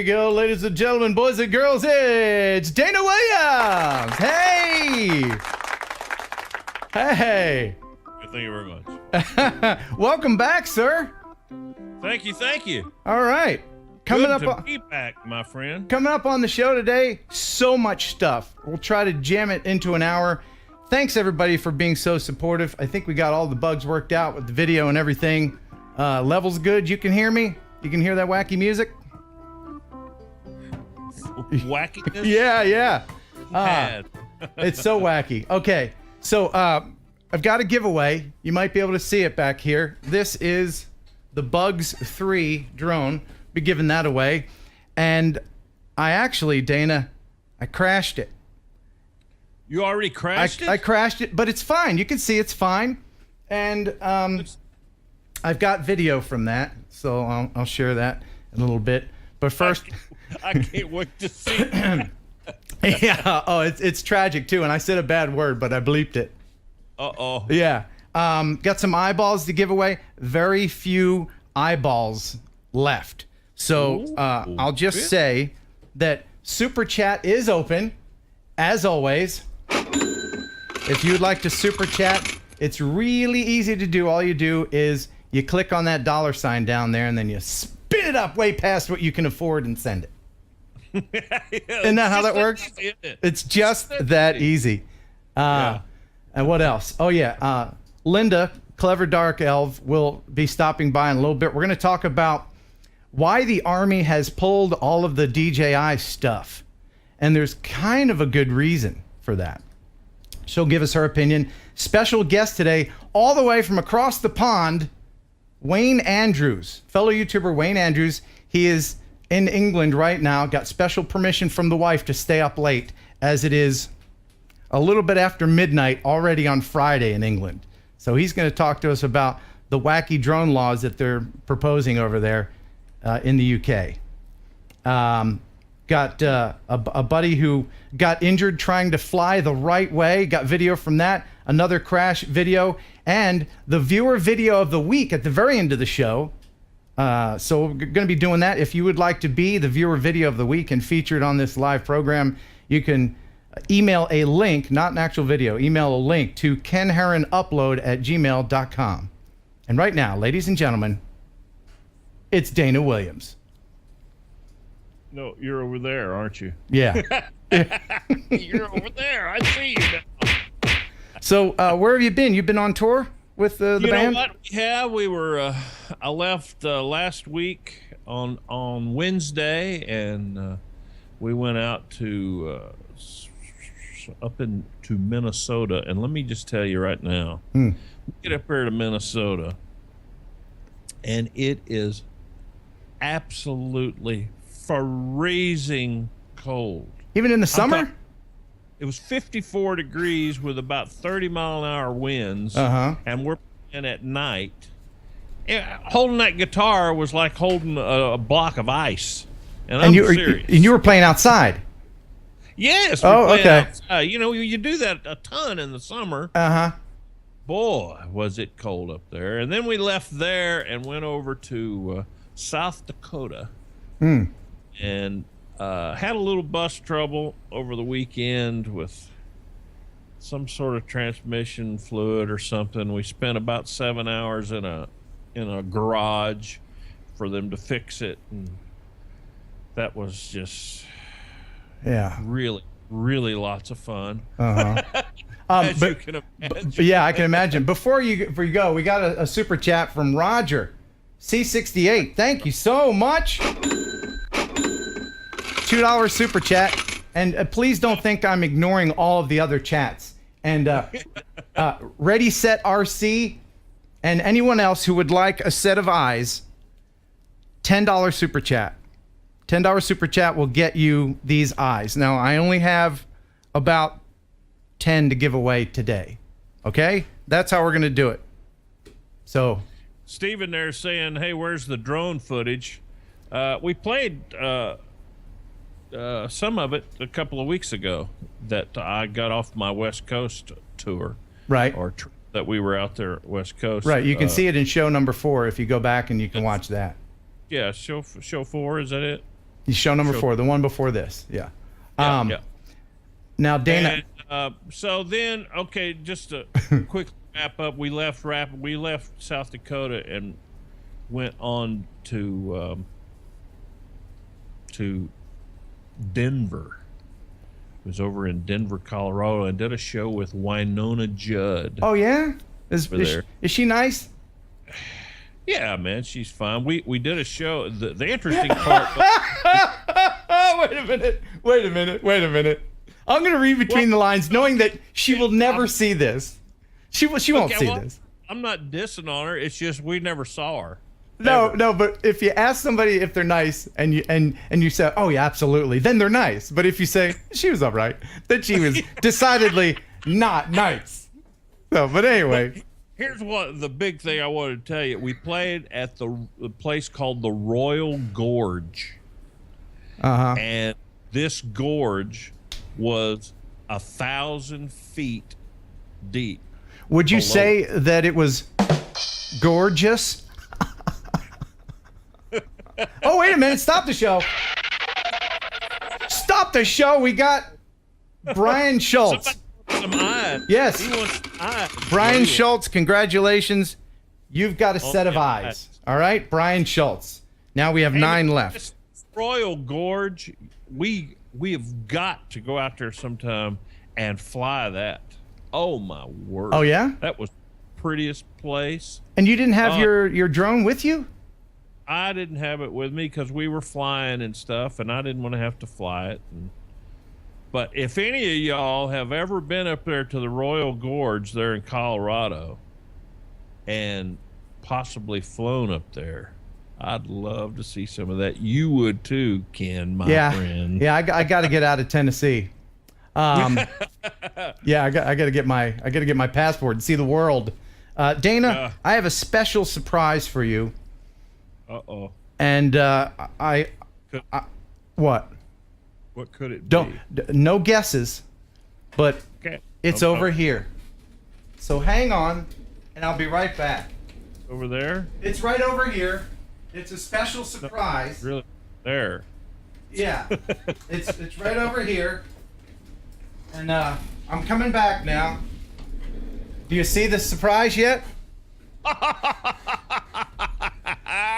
go, ladies and gentlemen, boys and girls. It's Dana Williams. Hey. Hey. Thank you very much. Welcome back, sir. Thank you. Thank you. All right. Coming Good up to be back, my friend. Coming up on the show today, so much stuff. We'll try to jam it into an hour. Thanks, everybody, for being so supportive. I think we got all the bugs worked out with the video and everything. Level's good. You can hear me? You can hear that wacky music? Wackiness? Yeah. Bad. It's so wacky. Okay, so I've got a giveaway. You might be able to see it back here. This is the Bugs 3 drone. Be giving that away. And I actually, Dana, I crashed it. You already crashed it? I crashed it, but it's fine. You can see it's fine. And I've got video from that, so I'll share that in a little bit. But first, I can't wait to see it. Yeah. Oh, it's tragic too. And I said a bad word, but I bleeped it. Uh-oh. Yeah. Got some eyeballs to give away. Very few eyeballs left. So I'll just say that Super Chat is open, as always. If you'd like to Super Chat, it's really easy to do. All you do is you click on that $sign down there, and then you spin it up way past what you can afford and send it. Isn't that how that works? It's just that easy. And what else? Oh, yeah. Linda, Clever Dark Elf, will be stopping by in a little bit. We're going to talk about why the Army has pulled all of the DJI stuff. And there's kind of a good reason for that. She'll give us her opinion. Special guest today, all the way from across the pond, Wayne Andrews, fellow YouTuber Wayne Andrews. He is in England right now, got special permission from the wife to stay up late, as it is a little bit after midnight already on Friday in England. So he's going to talk to us about the wacky drone laws that they're proposing over there in the UK. Got a buddy who got injured trying to fly the right way. Got video from that. Another crash video. And the viewer video of the week at the very end of the show. So we're going to be doing that. If you would like to be the viewer video of the week and featured on this live program, you can email a link, not an actual video, email a link to kenheronupload@gmail.com. And right now, ladies and gentlemen, it's Dana Williams. No, you're over there, aren't you? Yeah. You're over there. I see you now. So where have you been? You've been on tour with the band? You know what? Yeah, we were. I left last week on Wednesday, and we went out to up into Minnesota. And let me just tell you right now, we get up here to Minnesota, and it is absolutely freezing cold. Even in the summer? It was 54 degrees with about 30-mile-an-hour winds, and we're playing at night. Holding that guitar was like holding a block of ice, and I'm serious. And you were playing outside? Yes. Okay. Outside. You know, you do that a ton in the summer. Boy, was it cold up there. And then we left there and went over to South Dakota, and had a little bus trouble over the weekend with some sort of transmission fluid or something. We spent about 7 hours in a garage for them to fix it, and that was just really lots of fun. As you can imagine. Yeah, I can imagine. Before you go, we got a super chat from Roger C68. Thank you so much. $2 super chat. And please don't think I'm ignoring all of the other chats. And Ready Set RC and anyone else who would like a set of eyes, $10 super chat. $10 super chat will get you these eyes. Now, I only have about 10 to give away today. Okay? That's how we're going to do it. So, Steven there saying, hey, where's the drone footage? We played some of it a couple of weeks ago that I got off my West Coast tour. Right. Or that we were out there West Coast. Right. You can see it in show number 4 if you go back and you can watch that. Yeah, show 4, is that it? Show number 4, the one before this. Yeah. Yeah. Now, Dana. And, so then, okay, just a quick wrap up. We left South Dakota and went on to Denver. It was over in Denver, Colorado, and did a show with Winona Judd. Oh yeah, is she nice? Yeah, man, she's fine. We did a show. The interesting part. Wait a minute. I'm gonna read between the lines, knowing that she will never see this. She won't see this. I'm not dissing on her. It's just we never saw her. No, but if you ask somebody if they're nice and you say, "Oh yeah, absolutely," then they're nice. But if you say she was all right, then she was decidedly not nice. So, but anyway. Here's what the big thing I wanted to tell you. We played at the place called the Royal Gorge. And this gorge was 1,000 feet deep. Would you say that it was gorgeous? Oh, wait a minute. Stop the show. Stop the show. We got Brian Schultz. Some eyes. Yes. He wants eyes. Brian Schultz, congratulations. You've got a set of eyes. All right, Brian Schultz. Now we have 9 left. Royal Gorge, we have got to go out there sometime and fly that. Oh my word. Oh yeah? That was the prettiest place. And you didn't have your drone with you? I didn't have it with me because we were flying and stuff, and I didn't want to have to fly it. But if any of y'all have ever been up there to the Royal Gorge there in Colorado and possibly flown up there, I'd love to see some of that. You would too, Ken, my friend. Yeah, I got to get out of Tennessee. Yeah, I got to get my passport and see the world. Dana, I have a special surprise for you. Uh-oh. And what? What could it be? No guesses, but okay. It's over here. So hang on, and I'll be right back. Over there? It's right over here. It's a special surprise. Really? There. Yeah. it's right over here. And I'm coming back now. Do you see the surprise yet?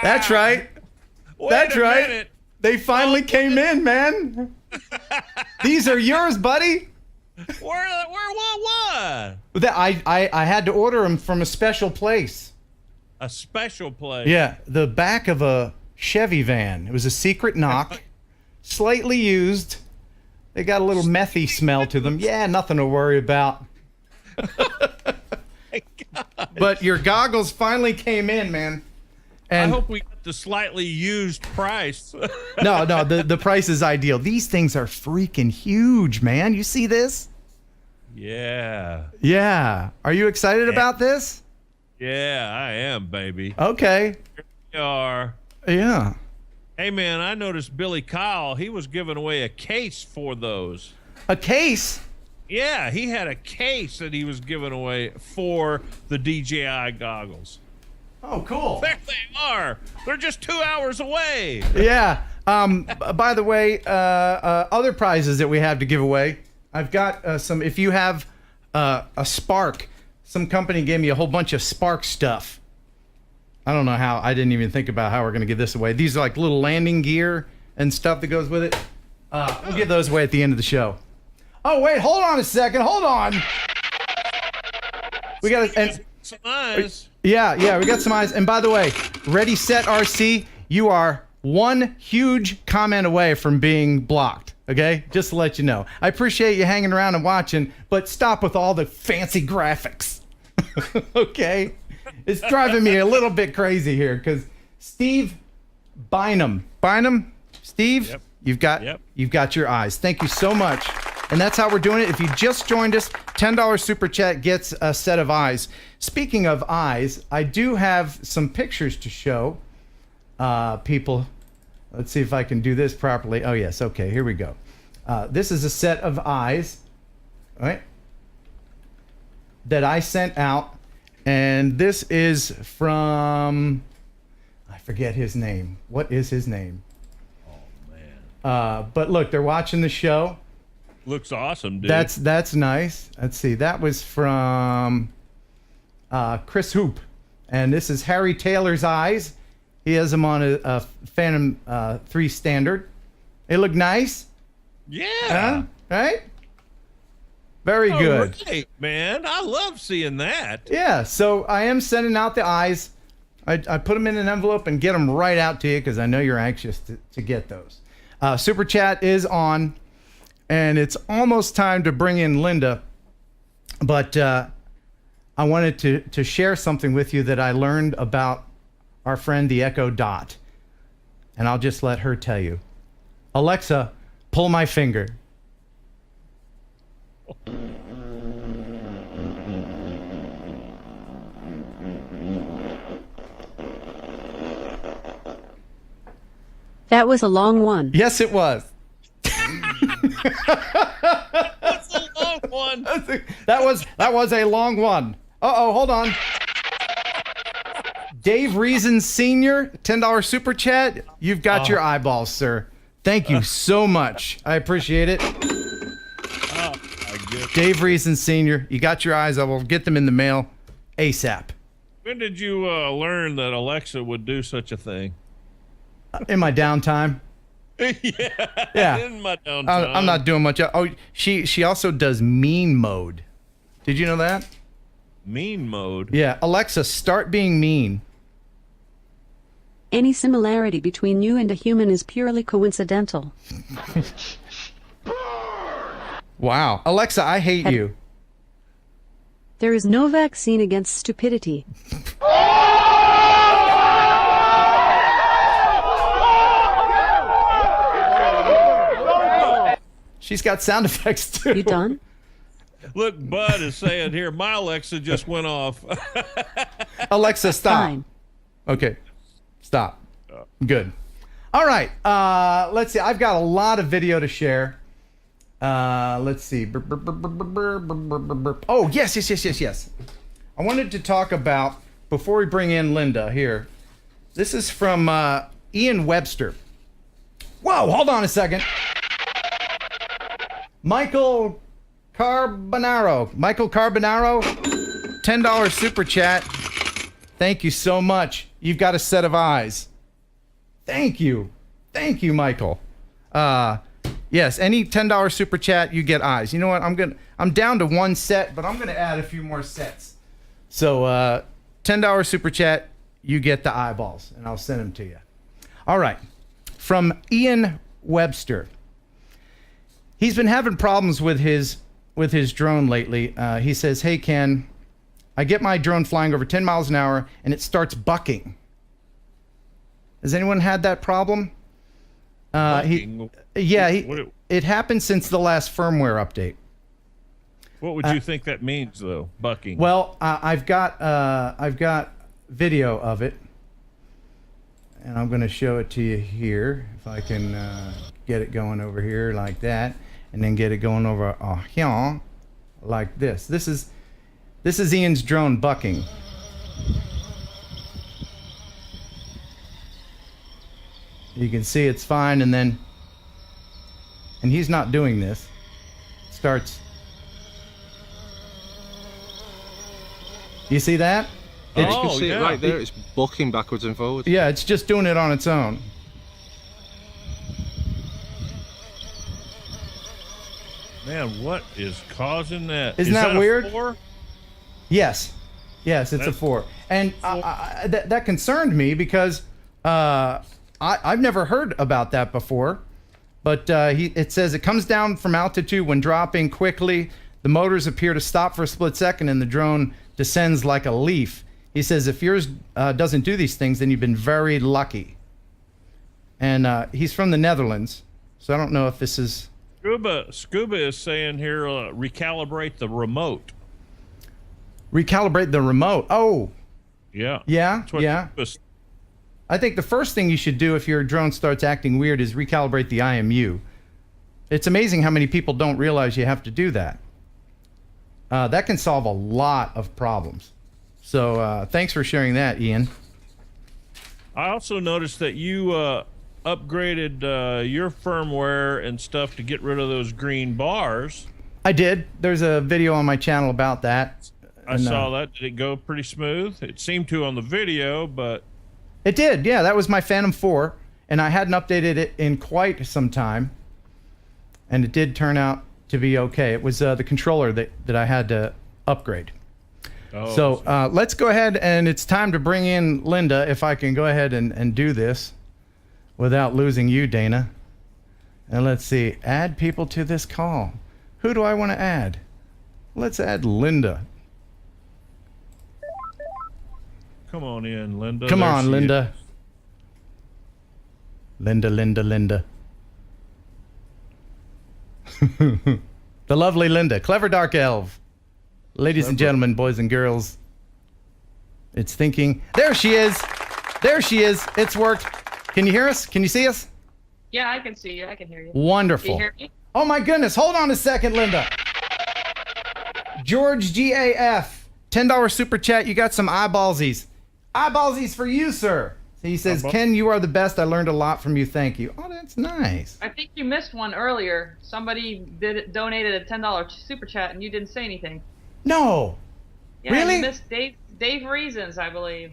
That's right. That's right. Minute. They finally came in, man. These are yours, buddy. Where what? I had to order them from a special place. A special place? Yeah, the back of a Chevy van. It was a secret knock, slightly used. They got a little methy smell to them. Yeah, nothing to worry about. But your goggles finally came in, man. And I hope we got the slightly used price. No, the price is ideal. These things are freaking huge, man. You see this? Yeah. Yeah. Are you excited about this? Yeah, I am, baby. Okay. Here we are. Yeah. Hey, man, I noticed Billy Kyle, he was giving away a case for those. A case? Yeah, he had a case that he was giving away for the DJI goggles. Oh, cool. There they are. They're just 2 hours away. Yeah. By the way, other prizes that we have to give away. I've got some. If you have a Spark, some company gave me a whole bunch of Spark stuff. I don't know how. I didn't even think about how we're going to give this away. These are like little landing gear and stuff that goes with it. We'll give those away at the end of the show. Oh, wait. Hold on a second. Hold on. We got some eyes. Yeah, we got some eyes. And by the way, Ready, Set, RC, you are one huge comment away from being blocked, okay? Just to let you know. I appreciate you hanging around and watching, but stop with all the fancy graphics, okay? It's driving me a little bit crazy here because Steve Bynum, Steve, yep. You've got your eyes. Thank you so much. And that's how we're doing it. If you just joined us, $10 super chat gets a set of eyes. Speaking of eyes, I do have some pictures to show people. Let's see if I can do this properly. Oh, yes. Okay, here we go. This is a set of eyes, all right, that I sent out. And this is from, I forget his name. What is his name? Oh, man. But look, they're watching the show. Looks awesome, dude. That's nice. Let's see. That was from Chris Hoop, and this is Harry Taylor's eyes. He has them on a Phantom 3 standard. They look nice. Yeah. Right? Very good. Right, man. I love seeing that. Yeah, so I am sending out the eyes. I put them in an envelope and get them right out to you because I know you're anxious to get those. Super Chat is on, and it's almost time to bring in Linda. But I wanted to share something with you that I learned about our friend the Echo Dot. And I'll just let her tell you. Alexa, pull my finger. That was a long one. Yes, it was. That's a long one. That was a long one. Uh-oh, hold on. Dave Reason Sr., $10 super chat. You've got your eyeballs, sir. Thank you so much. I appreciate it. Oh, my goodness. Dave Reason Sr., you got your eyes. I will get them in the mail ASAP. When did you learn that Alexa would do such a thing? In my downtime. Yeah. In my downtime. I'm not doing much. Oh, she also does mean mode. Did you know that? Mean mode? Yeah. Alexa, start being mean. Any similarity between you and a human is purely coincidental. Wow. Alexa, I hate you. There is no vaccine against stupidity. She's got sound effects too. You done? Look, Bud is saying here, my Alexa just went off. Alexa, stop. Fine. Okay. Stop. Good. All right. Let's see. I've got a lot of video to share. Let's see. Oh, yes. I wanted to talk about, before we bring in Linda here, this is from Ian Webster. Whoa, hold on a second. Michael Carbonaro, $10 super chat. Thank you so much. You've got a set of eyes. Thank you, Michael. Yes, any $10 super chat, you get eyes. You know what? I'm down to one set, but I'm gonna add a few more sets. So $10 super chat, you get the eyeballs, and I'll send them to you. All right, from Ian Webster. He's been having problems with his drone lately. He says, "Hey Ken, I get my drone flying over 10 miles an hour and it starts bucking." Has anyone had that problem? It happened since the last firmware update. What would you think that means, though? Bucking. Well, I've got video of it, and I'm going to show it to you here if I can get it going over here like that, and then get it going over here like this. This is Ian's drone bucking. You can see it's fine, and he's not doing this. Starts. You see that? You can see it right there. It's bucking backwards and forwards. Yeah, it's just doing it on its own. Man, what is causing that? Isn't that weird? A 4? Yes, it's a 4. And that concerned me because I've never heard about that before. But it says it comes down from altitude when dropping quickly. The motors appear to stop for a split second and the drone descends like a leaf. He says if yours doesn't do these things, then you've been very lucky. And he's from the Netherlands, so I don't know if this is... Scuba is saying here, recalibrate the remote. Recalibrate the remote. Oh. Yeah. Yeah, yeah. I think the first thing you should do if your drone starts acting weird is recalibrate the IMU. It's amazing how many people don't realize you have to do that. That can solve a lot of problems. So thanks for sharing that, Ian. I also noticed that you upgraded your firmware and stuff to get rid of those green bars. I did. There's a video on my channel about that. I saw that. Did it go pretty smooth? It seemed to on the video, but... It did, yeah. That was my Phantom 4, and I hadn't updated it in quite some time. And it did turn out to be okay. It was the controller that I had to upgrade. Oh, so let's go ahead, and it's time to bring in Linda, if I can go ahead and do this without losing you, Dana. And let's see. Add people to this call. Who do I want to add? Let's add Linda. come on in, Linda. Come There on, she Linda. Linda. The lovely Linda. Clever Dark Elf. Ladies and gentlemen, boys and girls. It's thinking. There she is. There she is. It's worked. Can you hear us? Can you see us? Yeah, I can see you. I can hear you. Wonderful. Can you hear me? Oh my goodness. Hold on a second, Linda. George GAF. $10 super chat. You got some eyeballsies. Eyeballsies for you, sir. He says, Ken, you are the best. I learned a lot from you. Thank you. Oh, that's nice. I think you missed one earlier. Somebody donated a $10 super chat and you didn't say anything. No. Yeah, Really? You missed Dave Reasons, I believe.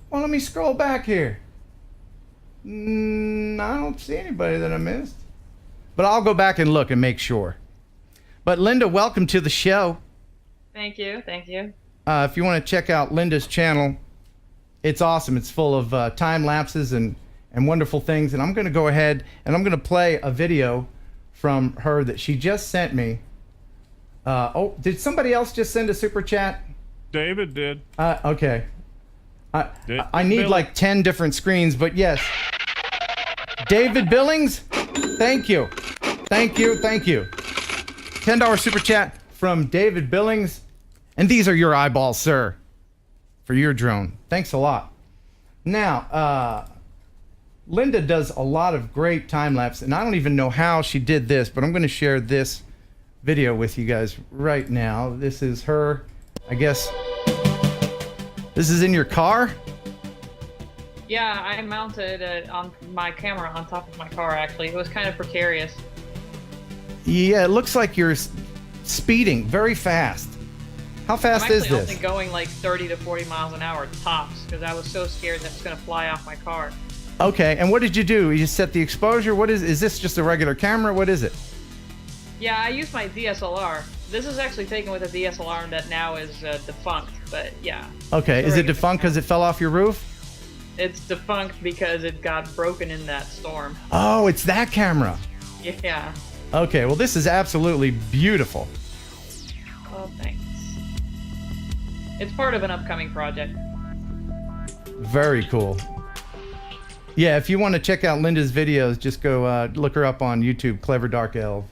Well, let me scroll back here. I don't see anybody that I missed. But I'll go back and look and make sure. But Linda, welcome to the show. Thank you. Thank you. If you want to check out Linda's channel, it's awesome. It's full of time lapses and wonderful things. And I'm going to go ahead and I'm going to play a video from her that she just sent me. Oh, did somebody else just send a super chat? David did. Okay. I need like 10 different screens, but yes. David Billings, thank you. Thank you. $10 super chat from David Billings. And these are your eyeballs, sir, for your drone. Thanks a lot. Now, Linda does a lot of great time-lapse, and I don't even know how she did this, but I'm going to share this video with you guys right now. This is her, I guess. This is in your car? Yeah, I mounted it on my camera on top of my car, actually. It was kind of precarious. Yeah, it looks like you're speeding very fast. How fast is I'm actually this? only going like 30 to 40 miles an hour tops because I was so scared that it was going to fly off my car. Okay, and what did you do? You just set the exposure? What is this just a regular camera? What is it? Yeah, I used my DSLR. This is actually taken with a DSLR that now is defunct, but yeah. Okay, is it defunct because it fell off your roof? It's defunct because it got broken in that storm. Oh, it's that camera. Yeah. Okay, well this is absolutely beautiful. Oh, thanks. It's part of an upcoming project. Very cool. Yeah, if you want to check out Linda's videos, just go look her up on YouTube, Clever Dark Elf.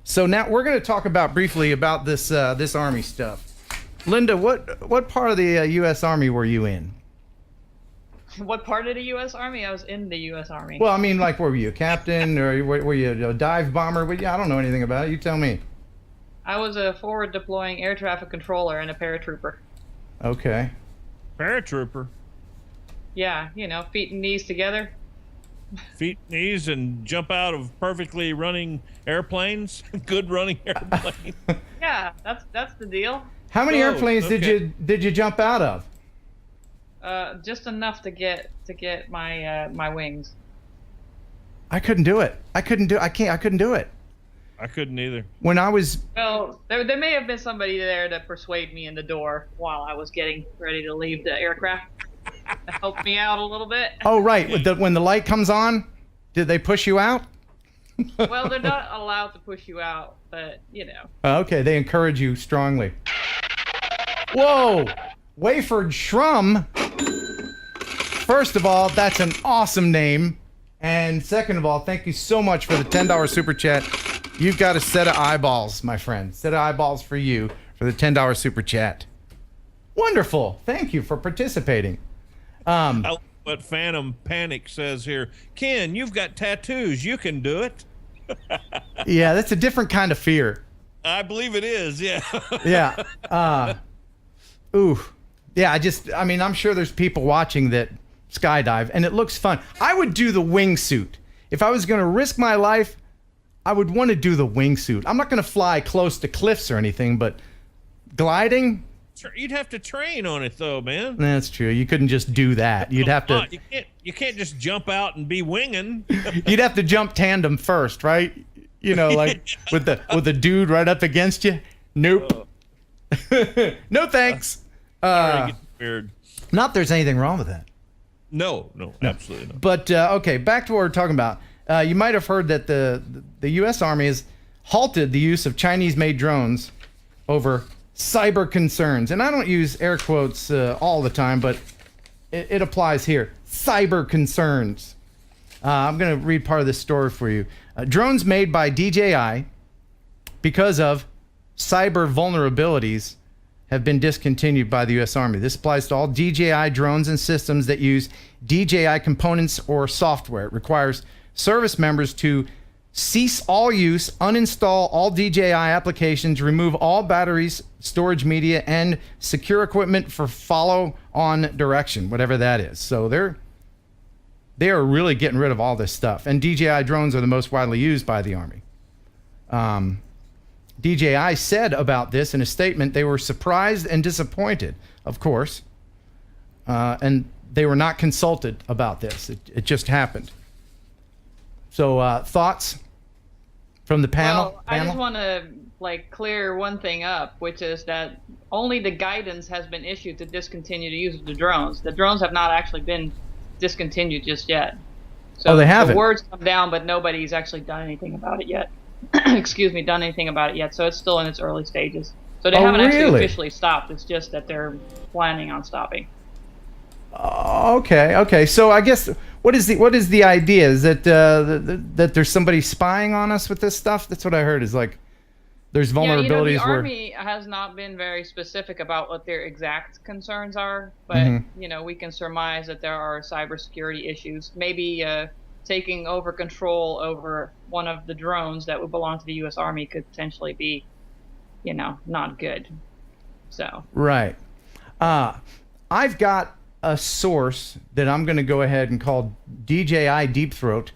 So now we're going to talk briefly about this this Army stuff. Linda, what part of the U.S. Army were you in? What part of the U.S. Army? I was in the U.S. Army. Well, I mean, like, were you a captain or were you a dive bomber? I don't know anything about it. You tell me. I was a forward deploying air traffic controller and a paratrooper. Okay. Paratrooper. Yeah, you know, feet and knees together. Feet, knees, and jump out of perfectly running airplanes. Good running airplanes. Yeah, that's the deal. How many airplanes did you jump out of? Just enough to get my my wings. I couldn't do it. I couldn't do it. I couldn't either. When I was Well, there may have been somebody there to persuade me in the door while I was getting ready to leave the aircraft. To help me out a little bit. Oh, right. When the light comes on, did they push you out? Well, they're not allowed to push you out, but you know. Okay, they encourage you strongly. Whoa, Wayford Shrum. First of all, that's an awesome name. And second of all, thank you so much for the $10 super chat. You've got a set of eyeballs, my friend. Set of eyeballs for you for the $10 super chat. Wonderful. Thank you for participating. I like what Phantom Panic says here. Ken, you've got tattoos. You can do it. Yeah, that's a different kind of fear. I believe it is, yeah. Yeah. Ooh. Yeah, I'm sure there's people watching that skydive, and it looks fun. I would do the wingsuit. If I was going to risk my life, I would want to do the wingsuit. I'm not going to fly close to cliffs or anything, but gliding... You'd have to train on it, though, man. That's true. You couldn't just do that. You'd have to... You can't just jump out and be winging. You'd have to jump tandem first, right? You know, like with the dude right up against you. Nope. No thanks. Weird. Not there's anything wrong with that. No, absolutely not. But okay, back to what we're talking about. You might have heard that the U.S. Army has halted the use of Chinese-made drones over cyber concerns. And I don't use air quotes all the time, but it applies here. Cyber concerns. I'm going to read part of this story for you. Drones made by DJI, because of cyber vulnerabilities, have been discontinued by the U.S. Army. This applies to all DJI drones and systems that use DJI components or software. It requires service members to cease all use, uninstall all DJI applications, remove all batteries, storage media, and secure equipment for follow-on direction, whatever that is. So they are really getting rid of all this stuff. And DJI drones are the most widely used by the Army. DJI said about this in a statement they were surprised and disappointed, of course. And they were not consulted about this. It just happened. So thoughts from the panel? Well, I just want to clear one thing up, which is that only the guidance has been issued to discontinue the use of the drones. The drones have not actually been discontinued just yet. So they haven't. The words come down, but nobody's actually done anything about it yet. Done anything about it yet. So it's still in its early stages. So they haven't actually officially stopped. It's just that they're planning on stopping. Okay. So I guess what is the idea? Is that that there's somebody spying on us with this stuff? That's what I heard. Is like there's vulnerabilities. The Army has not been very specific about what their exact concerns are, but we can surmise that there are cybersecurity issues. Maybe taking over control over one of the drones that would belong to the U.S. Army could potentially be, not good. So right. I've got a source that I'm going to go ahead and call DJI Deep Throat.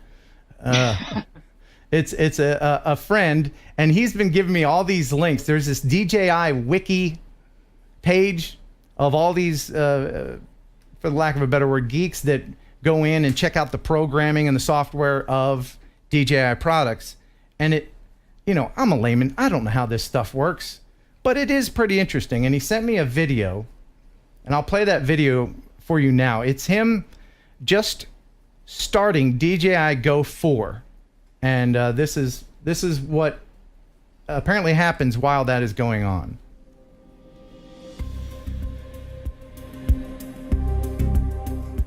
It's a friend, and he's been giving me all these links. There's this DJI wiki page of all these, for the lack of a better word, geeks that go in and check out the programming and the software of DJI products. And I'm a layman. I don't know how this stuff works, but it is pretty interesting. And he sent me a video, and I'll play that video for you now. It's him just starting DJI Go 4. And this is what apparently happens while that is going on.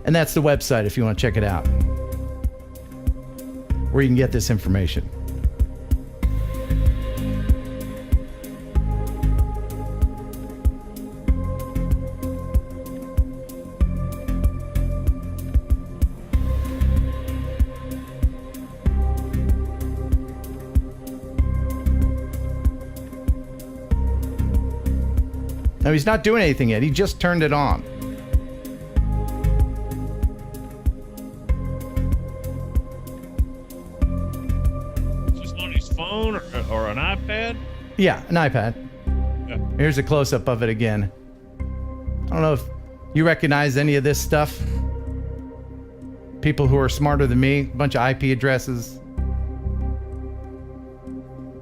And that's the website if you want to check it out, where you can get this information. Now, he's not doing anything yet. He just turned it on. Just on his phone or an iPad? Yeah, an iPad. Yeah. Here's a close-up of it again. I don't know if you recognize any of this stuff. People who are smarter than me, a bunch of IP addresses.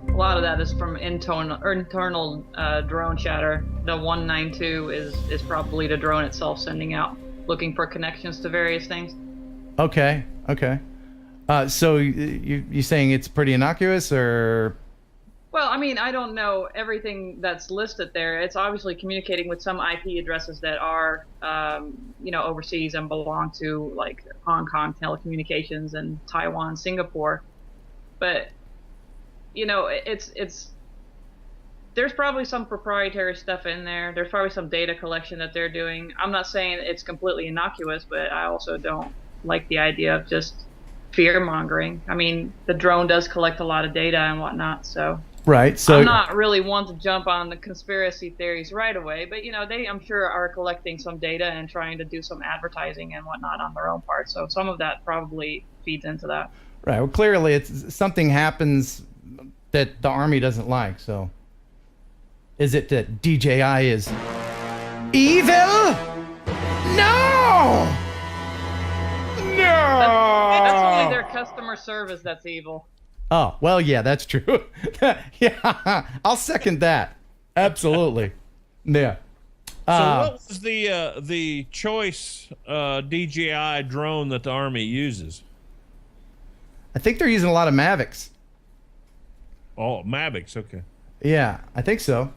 A lot of that is from internal drone chatter. The 192 is probably the drone itself sending out, looking for connections to various things. Okay. So you saying it's pretty innocuous, or? Well, I mean, I don't know everything that's listed there. It's obviously communicating with some IP addresses that are, overseas and belong to like Hong Kong telecommunications and Taiwan, Singapore. But it's there's probably some proprietary stuff in there. There's probably some data collection that they're doing. I'm not saying it's completely innocuous, but I also don't like the idea of just fear mongering. I mean, the drone does collect a lot of data and whatnot, so Right. So I'm not really one to jump on the conspiracy theories right away, but they, I'm sure, are collecting some data and trying to do some advertising and whatnot on their own part. So some of that probably feeds into that. Right. Well, clearly, it's something happens that the Army doesn't like. So, is it that DJI is evil? No. That's only their customer service that's evil. Oh, well, yeah, that's true. Yeah, I'll second that. Absolutely. Yeah. So what was the choice DJI drone that the Army uses? I think they're using a lot of Mavics. Oh, Mavics, okay. Yeah, I think so.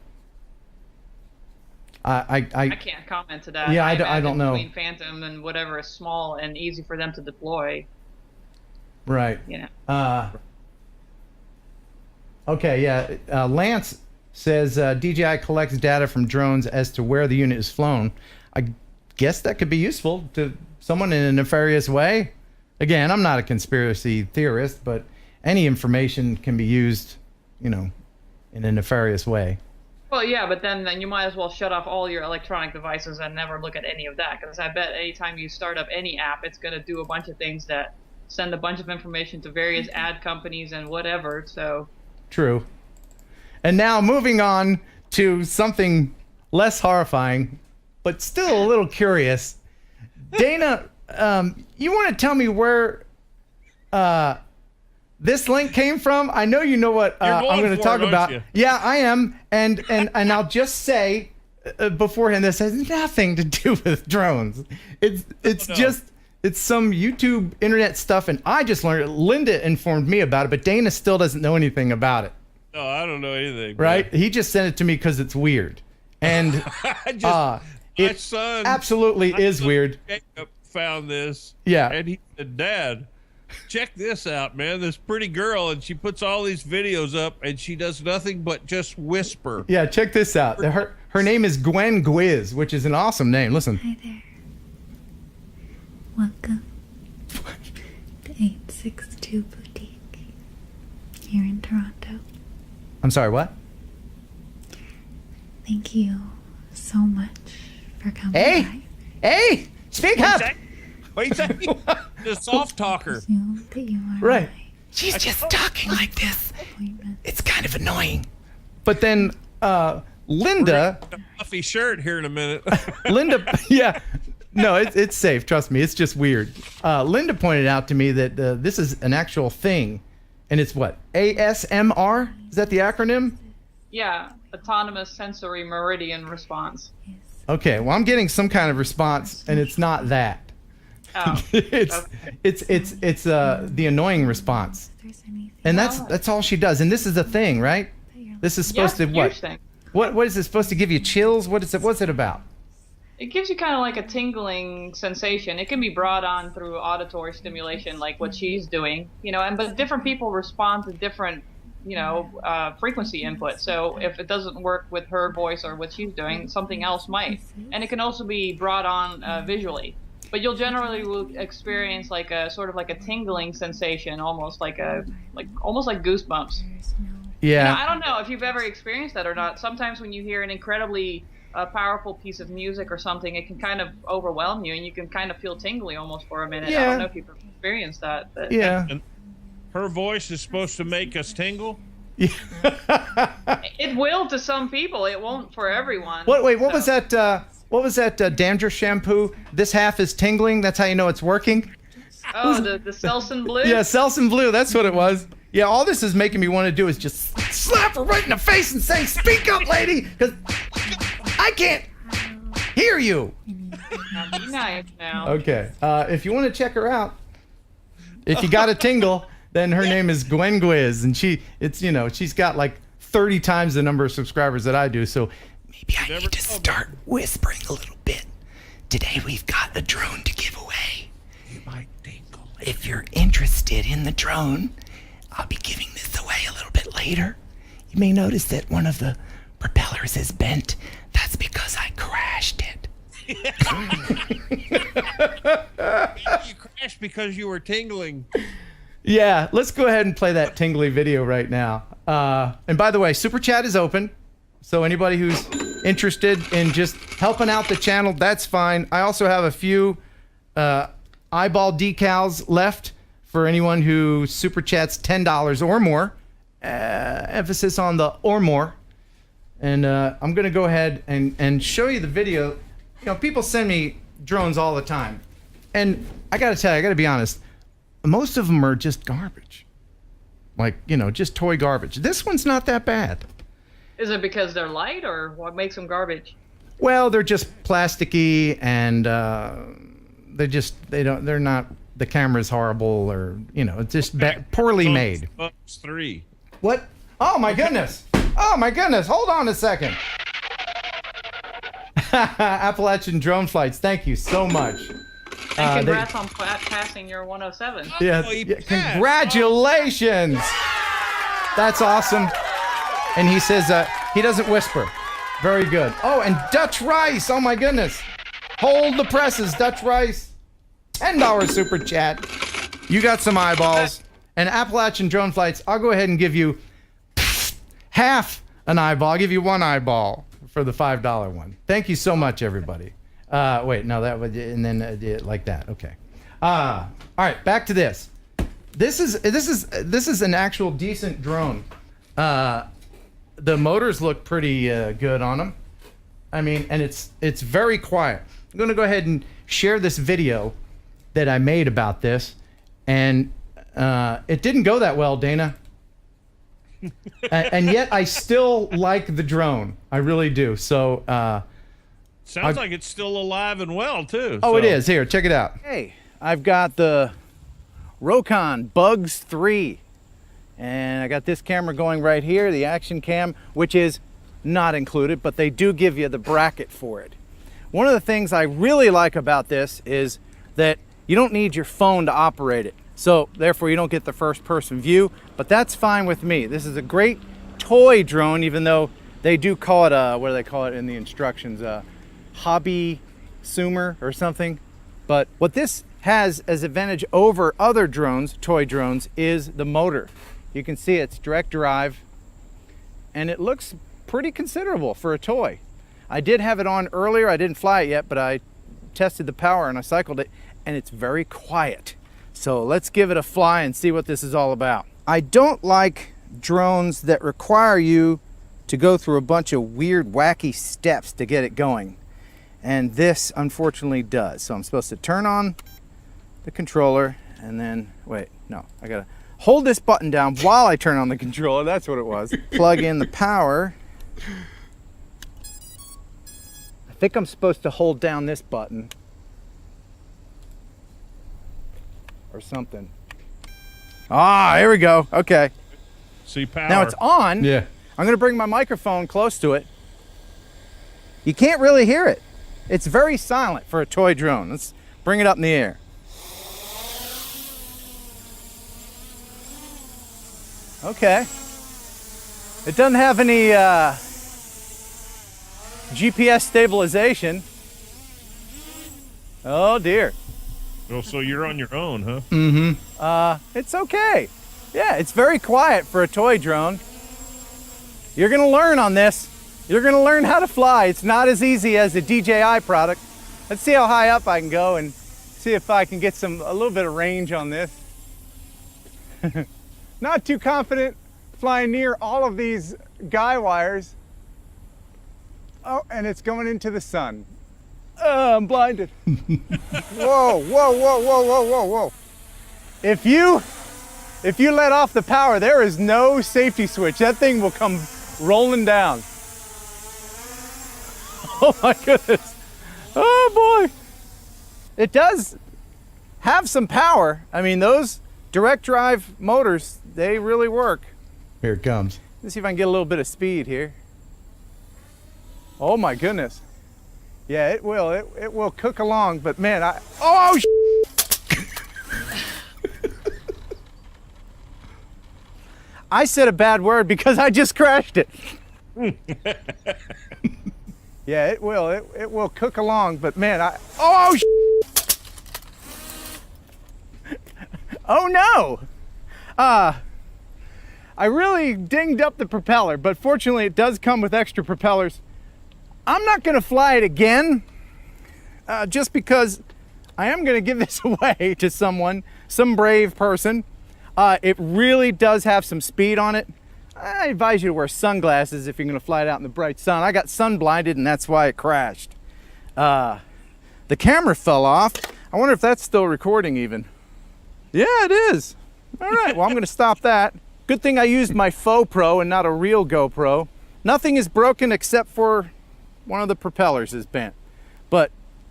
I can't comment to that. Yeah, I don't know. Between Phantom and whatever is small and easy for them to deploy. Right. Okay, yeah. Lance says DJI collects data from drones as to where the unit is flown. I guess that could be useful to someone in a nefarious way. Again, I'm not a conspiracy theorist, but any information can be used, in a nefarious way. Well, yeah, but then you might as well shut off all your electronic devices and never look at any of that, because I bet anytime you start up any app, it's going to do a bunch of things that send a bunch of information to various ad companies and whatever, so... True. And now moving on to something less horrifying, but still a little curious. Dana, you want to tell me where this link came from? I know you know what I'm going to talk about. You? Yeah, I am. And I'll just say beforehand, this has nothing to do with drones. It's just... It's some YouTube internet stuff, and I just learned it. Linda informed me about it, but Dana still doesn't know anything about it. No, I don't know anything. Right? He just sent it to me because it's weird. And it son absolutely is weird. Jacob found this. Yeah. And he said, Dad, check this out, man. This pretty girl, and she puts all these videos up, and she does nothing but just whisper. Yeah, check this out. Her name is Gwen Gwiz, which is an awesome name. Listen. Hi there. Welcome to 862 Boutique here in Toronto. I'm sorry, what? Thank you so much for coming by. Hey, speak up. What are you saying? The soft talker. Assume that you are Right. my She's just talking like this. appointment. It's kind of annoying. But then Linda... A fluffy shirt here in a minute. Linda, yeah. No, it's safe. Trust me. It's just weird. Linda pointed out to me that this is an actual thing. And it's what? ASMR? Is that the acronym? Yeah, Autonomous Sensory Meridian Response. Yes. Okay, well, I'm getting some kind of response, and it's not that. Oh, it's the annoying response. If there's anything And that's all she does. And this is a thing, right? that you're This is supposed to huge what? thing. What is it supposed to give you chills? What's it about? It gives you kind of like a tingling sensation. It can be brought on through auditory stimulation, like what she's doing, but different people respond to different, frequency input. So if it doesn't work with her voice or what she's doing, something else might. And it can also be brought on visually. But you'll generally will experience like a sort of like a tingling sensation, almost like goosebumps. there's no Yeah. I don't know if you've ever experienced that or not. Sometimes when you hear an incredibly powerful piece of music or something, it can kind of overwhelm you, and you can kind of feel tingly almost for a minute. I Yeah. don't know if you've experienced that. But Yeah. And her voice is supposed to make us tingle. it will to some people. It won't for everyone. What was that? What was that dandruff shampoo? This half is tingling. That's how you know it's working. Oh, the Selsun Blue? Yeah, Selsun Blue. That's what it was. Yeah, all this is making me want to do is just slap her right in the face and say, "Speak up, lady," because I can't hear you. Now, be nice now. Okay. If you want to check her out, if you got a tingle, then her name is Gwen Gwiz, and she's got like 30 times the number of subscribers that I do. So maybe I need to start whispering a little bit. Today we've got a drone to give away. You might tingle. If you're interested in the drone, I'll be giving this away a little bit later. You may notice that one of the propellers is bent. That's because I crashed it. You crashed because you were tingling. Yeah, let's go ahead and play that tingly video right now. And by the way, Super Chat is open. So anybody who's interested in just helping out the channel, that's fine. I also have a few eyeball decals left for anyone who Super Chats $10 or more. Emphasis on the or more. And I'm going to go ahead and show you the video. You know, people send me drones all the time. And I got to tell you, I got to be honest, most of them are just garbage. Like, you know, just toy garbage. This one's not that bad. Is it because they're light, or what makes them garbage? Well, they're just plasticky, and they're not. The camera's horrible, or you know, it's just poorly made. Bucks 3. What? Oh my goodness! Oh my goodness! Hold on a second. Appalachian drone flights. Thank you so much. And congrats on passing your 107. Yeah, congratulations! That's awesome. And he says he doesn't whisper. Very good. Oh, and Dutch Rice. Oh my goodness. Hold the presses, Dutch Rice. $10 Super Chat. You got some eyeballs. And Appalachian drone flights, I'll go ahead and give you half an eyeball. I'll give you one eyeball for the $5 one. Thank you so much, everybody. Wait, no, that would, and then like that. Okay. All right, back to this. This is an actual decent drone. The motors look pretty good on them. I mean, and it's very quiet. I'm going to go ahead and share this video that I made about this, and it didn't go that well, Dana. And yet I still like the drone. I really do. So sounds like it's still alive and well too. Oh, so. It is. Here, check it out. Hey, I've got the Rokon Bugs 3. And I got this camera going right here, the action cam, which is not included, but they do give you the bracket for it. One of the things I really like about this is that you don't need your phone to operate it. So therefore you don't get the first person view, but that's fine with me. This is a great toy drone, even though they do call it a, what do they call it in the instructions? A hobby sumer or something. But what this has as advantage over other drones, toy drones, is the motor. You can see it's direct drive, and it looks pretty considerable for a toy. I did have it on earlier. I didn't fly it yet, but I tested the power and I cycled it, and it's very quiet. So let's give it a fly and see what this is all about. I don't like drones that require you to go through a bunch of weird, wacky steps to get it going. And this unfortunately does. So I'm supposed to turn on the controller and then, wait, no, I gotta hold this button down while I turn on the controller. That's what it was. Plug in the power. I think I'm supposed to hold down this button or something. Ah, here we go. Okay. See power. Now it's on. Yeah. I'm gonna bring my microphone close to it. You can't really hear it. It's very silent for a toy drone. Let's bring it up in the air. Okay. It doesn't have any GPS stabilization. Oh dear. Well, so you're on your own, huh? Mm-hmm. It's okay. Yeah, it's very quiet for a toy drone. You're gonna learn on this. You're gonna learn how to fly. It's not as easy as a DJI product. Let's see how high up I can go and see if I can get a little bit of range on this. Not too confident flying near all of these guy wires. Oh, and it's going into the sun. I'm blinded. Whoa, whoa, whoa, whoa, whoa, whoa, whoa. If you let off the power, there is no safety switch. That thing will come rolling down. Oh my goodness. Oh boy. It does have some power. I mean, those direct drive motors, they really work. Here it comes. Let's see if I can get a little bit of speed here. Oh my goodness. Yeah, it will cook along, but man, I said a bad word because I just crashed it. Yeah, it will cook along, but man, oh no. I really dinged up the propeller, but fortunately it does come with extra propellers. I'm not gonna fly it again, just because I am gonna give this away to someone, some brave person. It really does have some speed on it. I advise you to wear sunglasses if you're gonna fly it out in the bright sun. I got sun blinded and that's why it crashed. The camera fell off. I wonder if that's still recording even. Yeah, it is. All right, well, I'm gonna stop that. Good thing I used my faux pro and not a real GoPro. Nothing is broken except for one of the propellers is bent. But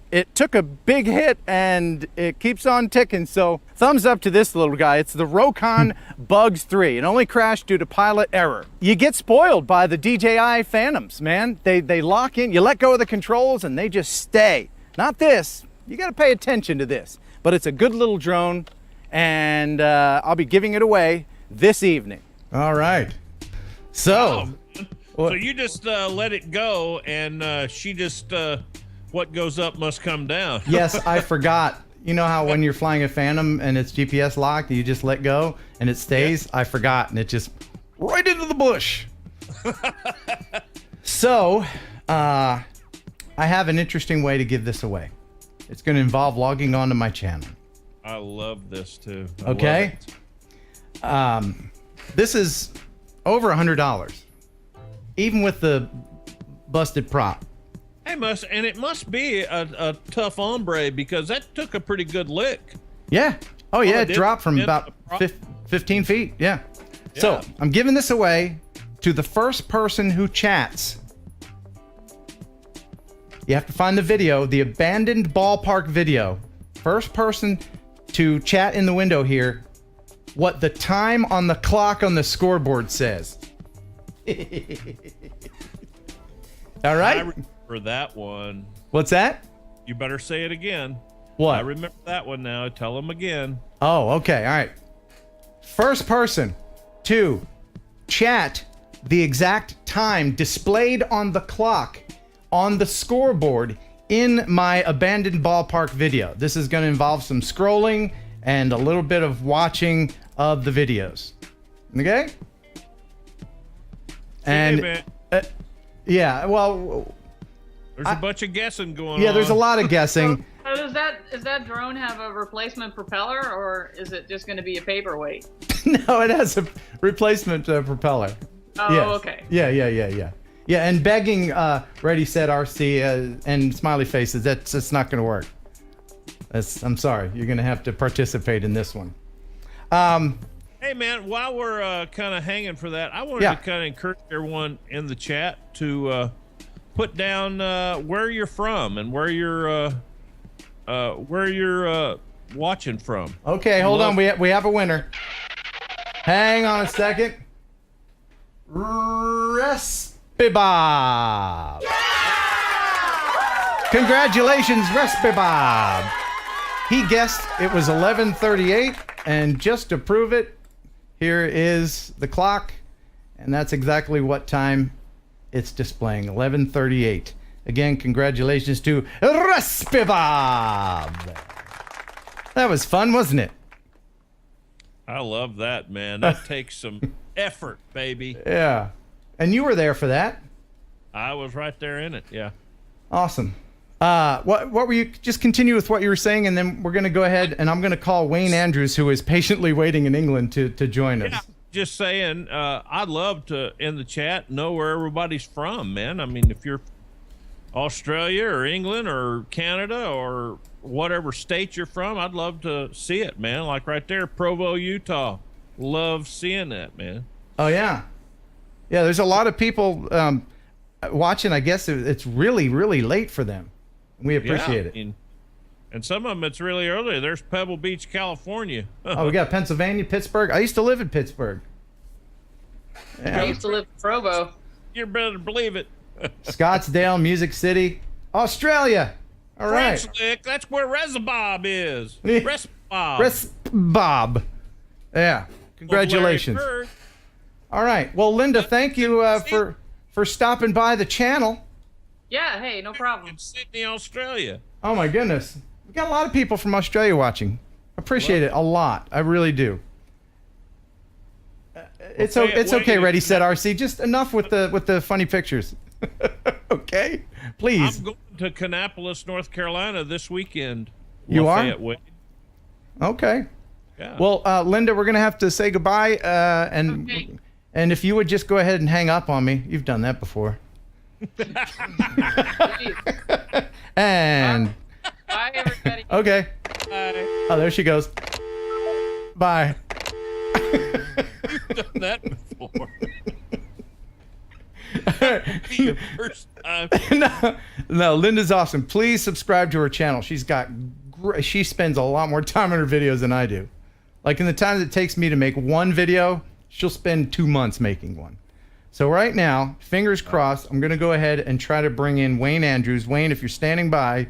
it took a big hit and it keeps on ticking, so thumbs up to this little guy. It's the Rokon Bugs 3. It only crashed due to pilot error. You get spoiled by the DJI Phantoms, man. They lock in, you let go of the controls and they just stay. Not this. You gotta pay attention to this. But it's a good little drone and I'll be giving it away this evening. All right. So, so you just let it go and she just... what goes up must come down. Yes, I forgot. You know how when you're flying a Phantom and it's GPS locked, you just let go and it stays? Yeah. I forgot, and it just right into the bush. So, I have an interesting way to give this away. It's going to involve logging onto my channel. I love this too. Okay. This is over $100, even with the busted prop. And it must be a tough ombre because that took a pretty good lick. Yeah. Oh yeah, it dropped from about 15 feet. Yeah. So I'm giving this away to the first person who chats. You have to find the video, the abandoned ballpark video. First person to chat in the window here what the time on the clock on the scoreboard says. All right. For that one. What's that? You better say it again. What? I remember that one now. Tell them again. Oh, okay. All right. First person to chat the exact time displayed on the clock on the scoreboard in my abandoned ballpark video. This is going to involve some scrolling and a little bit of watching of the videos. Okay? And yeah, well, there's a bunch of guessing going on. Yeah, there's a lot of guessing. So does that drone have a replacement propeller, or is it just going to be a paperweight? No, it has a replacement propeller. Oh, yes. okay. Yeah. Yeah, and begging Ready, Set, RC and smiley faces, that's not going to work. I'm sorry. You're going to have to participate in this one. Hey, man, while we're kind of hanging for that, I wanted to kind of encourage everyone in the chat to put down where you're from and where you're watching from. Okay, hold on. We have a winner. Hang on a second. Respibob. Yeah! Congratulations, Respibob. He guessed it was 11:38, and just to prove it, here is the clock, and that's exactly what time it's displaying, 11:38. Again, congratulations to Respibob. That was fun, wasn't it? I love that, man. That takes some effort, baby. Yeah. And you were there for that. I was right there in it, yeah. Awesome. What were you, just continue with what you were saying, and then we're going to go ahead and I'm going to call Wayne Andrews, who is patiently waiting in England to join us. Just saying, I'd love to, in the chat, know where everybody's from, man. I mean, if you're Australia or England or Canada or whatever state you're from, I'd love to see it, man. Like right there, Provo, Utah. Love seeing that, man. Oh, yeah. Yeah, there's a lot of people watching. I guess it's really, really late for them. We appreciate it. And some of them, it's really early. There's Pebble Beach, California. Oh, we got Pennsylvania, Pittsburgh. I used to live in Pittsburgh. Yeah. I used to live in Provo. You better believe it. Scottsdale, Music City, Australia. All right. Lick, that's where Respibob is. Respibob. Respibob. Yeah. Congratulations. All right. Well, Linda, thank you for stopping by the channel. Yeah. Hey, no problem. In Sydney, Australia. Oh my goodness. We got a lot of people from Australia watching. Appreciate it a lot. I really do. It's okay. Ready, set, RC. Just enough with the funny pictures. Okay, please. I'm going to Kannapolis, North Carolina this weekend. You are? Wade. Okay. Yeah. Well, Linda, we're gonna have to say goodbye, Okay. and if you would just go ahead and hang up on me. You've done that before. And Bye, everybody. okay. Bye. Oh, there she goes. Bye. You've done that before. Be your first time. No, Linda's awesome. Please subscribe to her channel. She spends a lot more time on her videos than I do. Like in the time it takes me to make one video, she'll spend 2 months making one. So right now, fingers crossed, I'm going to go ahead and try to bring in Wayne Andrews. Wayne, if you're standing by, I'm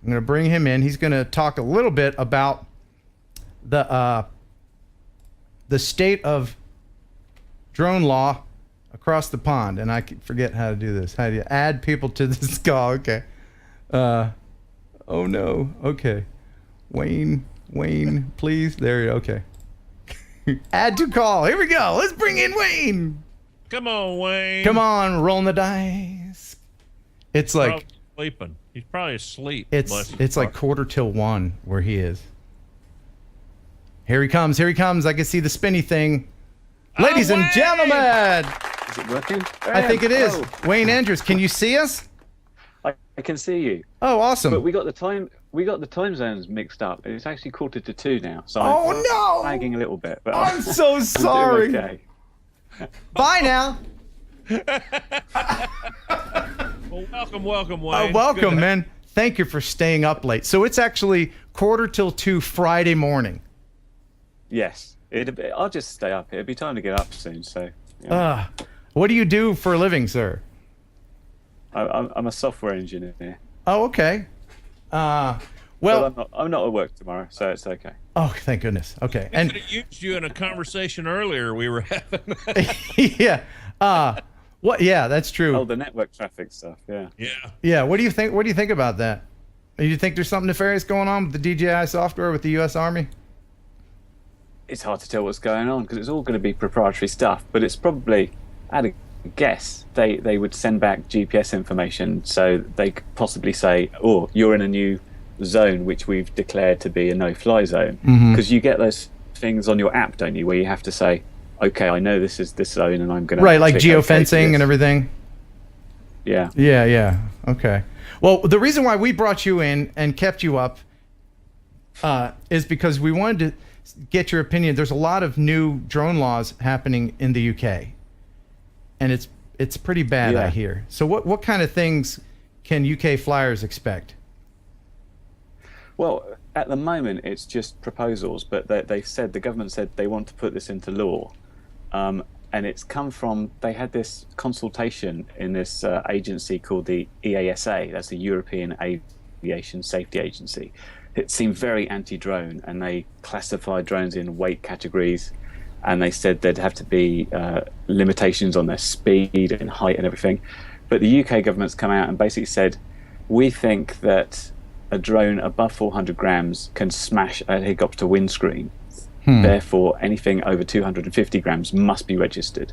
going to bring him in. He's going to talk a little bit about the state of drone law across the pond. And I forget how to do this. How do you add people to this call? Okay. Oh no. Okay. Wayne, please. There you go. Okay. Add to call. Here we go. Let's bring in Wayne. Come on, Wayne. Come on, rolling the dice. It's like Probably sleeping. He's probably asleep. it's like 1:45 where he is. Here he comes. I can see the spinny thing. Ladies and Wayne! gentlemen, Is it working? I think it is. Oh, Wayne Andrews, can you see us? I can see you. Oh, awesome. But we got the time zones mixed up. It's actually 1:45 now. So Oh, I'm no! lagging a little bit, but I'm so I'm sorry. doing okay. Bye now. Well, welcome, Wayne. Welcome, Good. man. Thank you for staying up late. So it's actually 1:45 Friday morning. Yes. I'll just stay up. It'll be time to get up soon. So yeah. What do you do for a living, sir? I'm a software engineer. Oh, okay. Well, I'm not at work tomorrow, so it's okay. Oh, thank goodness. Okay. And And I used you in a conversation earlier we were having. yeah. What? Yeah, that's true. Oh, the network traffic stuff. Yeah. Yeah. Yeah. What do you think? What do you think about that? Do you think there's something nefarious going on with the DJI software with the U.S. Army? It's hard to tell what's going on because it's all going to be proprietary stuff, but it's probably, at a guess, they would send back GPS information, so they could possibly say, oh, you're in a new zone which we've declared to be a no-fly zone, because you get those things on your app, don't you, where you have to say, okay, I know this is this zone and I'm going to Right, like click OK for geofencing this. and everything. Yeah. Yeah. Okay. Well, the reason why we brought you in and kept you up is because we wanted to get your opinion. There's a lot of new drone laws happening in the UK, and it's pretty bad, I hear. So what kind of things can UK flyers expect? Well, at the moment, it's just proposals, but the government said they want to put this into law. And it's come from, they had this consultation in this agency called the EASA, that's the European Aviation Safety Agency. It seemed very anti-drone, and they classified drones in weight categories, and they said there'd have to be limitations on their speed and height and everything. But the UK government's come out and basically said, we think that a drone above 400 grams can smash a helicopter windscreen. Therefore, anything over 250 grams must be registered.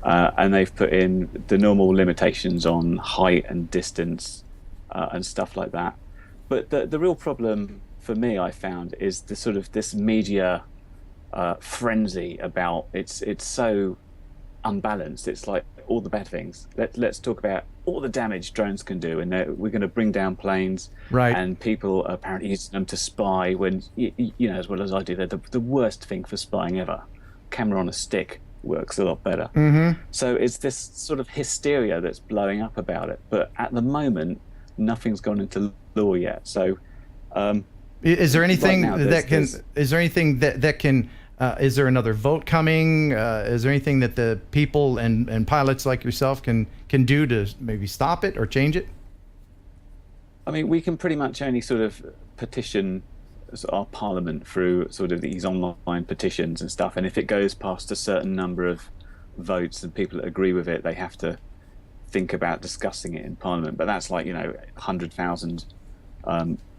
And they've put in the normal limitations on height and distance and stuff like that. But the real problem for me, I found, is the sort of this media frenzy about it's so unbalanced. It's like all the bad things. Let's talk about all the damage drones can do, and we're going to bring down planes. Right. And people are apparently using them to spy when, you know, as well as I do, they're the worst thing for spying ever. Camera on a stick works a lot better. So it's this sort of hysteria that's blowing up about it. But at the moment, nothing's gone into law yet. So Is there anything right now, that can? Is there anything that can? Is there another vote coming? Is there anything that the people and pilots like yourself can do to maybe stop it or change it? I mean, we can pretty much only sort of petition our parliament through sort of these online petitions and stuff. And if it goes past a certain number of votes and people that agree with it, they have to think about discussing it in parliament. But that's like, 100,000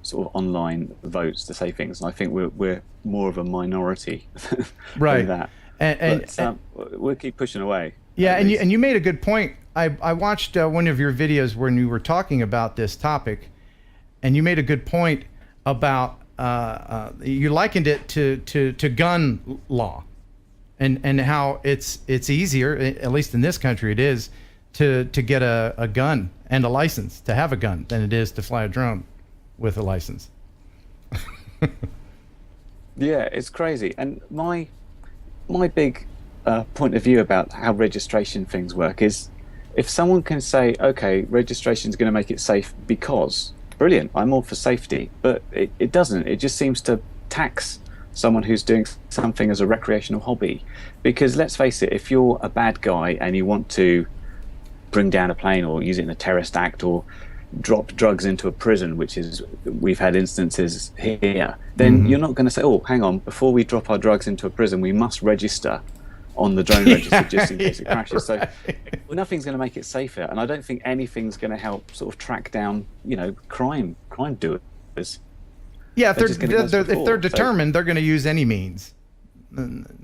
sort of online votes to say things. And I think we're more of a minority Right. than that. And we'll keep pushing away. yeah, and you made a good point. I watched one of your videos when you were talking about this topic, and you made a good point about you likened it to gun law, and how it's easier, at least in this country, it is to get a gun and a license to have a gun than it is to fly a drone with a license. Yeah, it's crazy. And my big point of view about how registration things work is, if someone can say, okay, registration is going to make it safe because, brilliant, I'm all for safety, but it doesn't. It just seems to tax someone who's doing something as a recreational hobby. Because let's face it, if you're a bad guy and you want to bring down a plane or use it in a terrorist act or drop drugs into a prison, which is, we've had instances here, then you're not going to say, oh, hang on, before we drop our drugs into a prison, we must register on the drone register just in case it crashes. So nothing's going to make it safer, and I don't think anything's going to help sort of track down, crime doers. Yeah, if they're determined, they're going to use any means.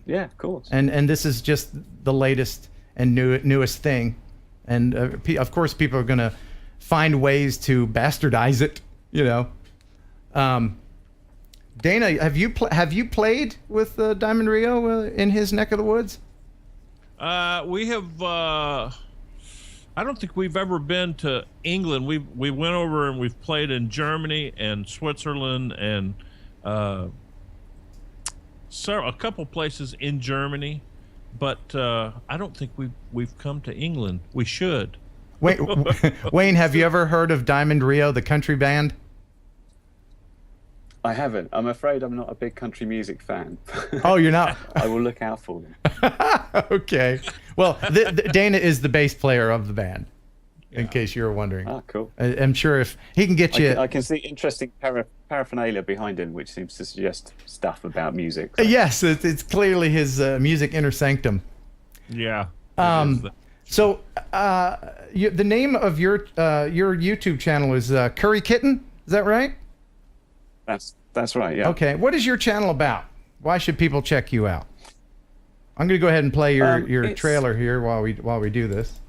Yeah, of course. And this is just the latest and newest thing, and of course people are going to find ways to bastardize it. Dana, have you played with Diamond Rio in his neck of the woods? We have. I don't think we've ever been to England. We went over and we've played in Germany and Switzerland and a couple places in Germany, but I don't think we've come to England. We should. Wayne, have you ever heard of Diamond Rio, the country band? I haven't. I'm afraid I'm not a big country music fan. Oh, you're not? I will look out for them. Okay. Well, Dana is the bass player of the band, in case you were wondering. Ah, cool. I'm sure if he can get you... I can see interesting paraphernalia behind him, which seems to suggest stuff about music. So. Yes, it's clearly his music inner sanctum. Yeah. So the name of your YouTube channel is Curry Kitten, is that right? That's right, yeah. Okay, what is your channel about? Why should people check you out? I'm going to go ahead and play your trailer here while we do this.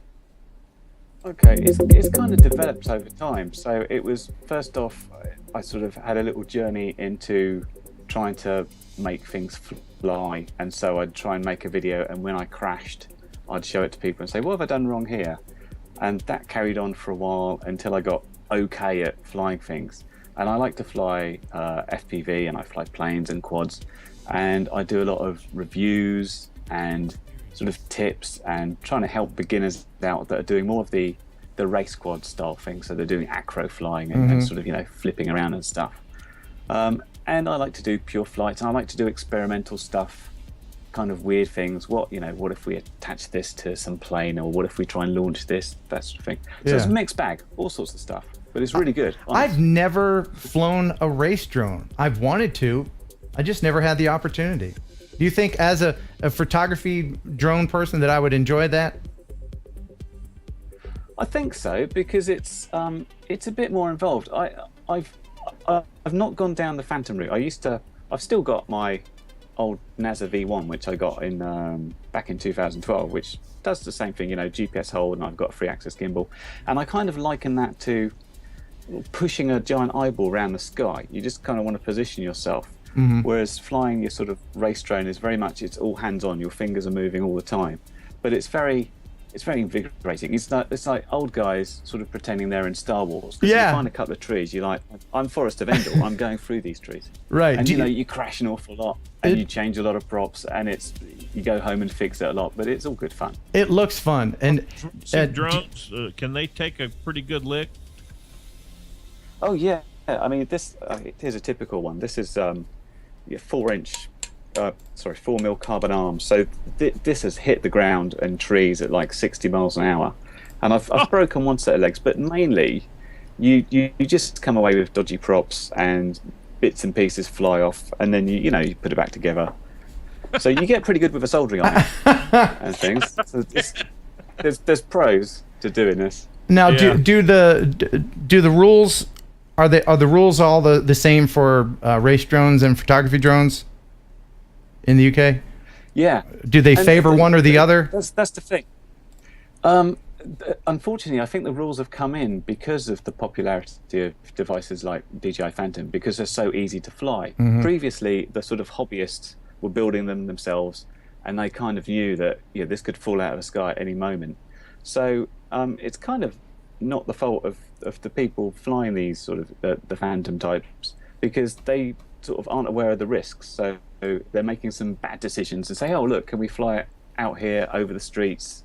Okay, it's kind of developed over time. So it was, first off, I sort of had a little journey into trying to make things fly, and so I'd try and make a video, and when I crashed, I'd show it to people and say, what have I done wrong here? And that carried on for a while until I got okay at flying things. And I like to fly FPV, and I fly planes and quads, and I do a lot of reviews and sort of tips and trying to help beginners out that are doing more of the race quad style thing. So they're doing acro flying and sort of flipping around and stuff. And I like to do pure flights, and I like to do experimental stuff, kind of weird things. What if we attach this to some plane, or what if we try and launch this, that sort of thing. So it's a mixed bag, all sorts of stuff. But it's really good. Honestly. I've never flown a race drone. I've wanted to. I just never had the opportunity. Do you think, as a photography drone person, that I would enjoy that? I think so, because it's a bit more involved. I've not gone down the Phantom route. I've still got my old NASA V1, which I got in back in 2012, which does the same thing. GPS hold, and I've got a free access gimbal, and I kind of liken that to pushing a giant eyeball around the sky. You just kind of want to position yourself, whereas flying your sort of race drone is very much, it's all hands on. Your fingers are moving all the time, but it's very invigorating. It's like old guys sort of pretending they're in Star Wars. You find a couple of trees, you're like, I'm Forrest of Endor, I'm going through these trees. Right. And you crash an awful lot, and you change a lot of props, and you go home and fix it a lot, but it's all good fun. It looks fun. And drones, can they take a pretty good lick? Oh yeah, I mean here's a typical one. This is 4 mil carbon arms. So this has hit the ground and trees at like 60 miles an hour, and I've broken one set of legs. But mainly, you just come away with dodgy props and bits and pieces fly off, and then you put it back together. So you get pretty good with a soldering iron and things. So there's pros to doing this. Now, do the rules? Are the rules all the same for race drones and photography drones in the UK? Yeah. Do they And favor one or the other? That's the thing. Unfortunately, I think the rules have come in because of the popularity of devices like DJI Phantom, because they're so easy to fly. Previously, the sort of hobbyists were building them themselves, and they kind of knew that this could fall out of the sky at any moment. So it's kind of not the fault of the people flying these sort of the Phantom types, because they sort of aren't aware of the risks. So they're making some bad decisions and say, oh, look, can we fly it out here over the streets